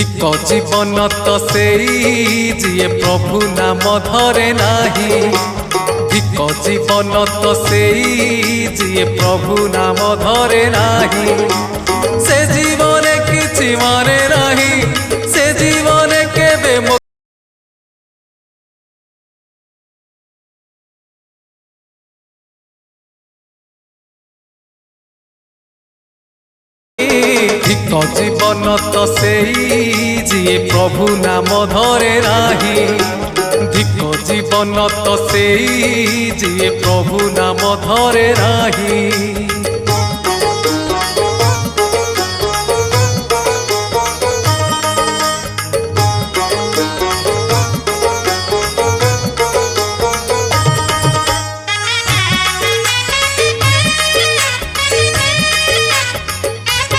धिक जीवन तो सेई जिए प्रभु नाम धरे नाही। धिक जीवन तो सेई जिए प्रभु नाम धरे नाही। से जीवन किछि माने नाही, से जीवन केबे धिक जीवन तो सेई जिए प्रभु नाम धरे नाही। धिक जीवन तो सेई जिए प्रभु नाम धरे नाही।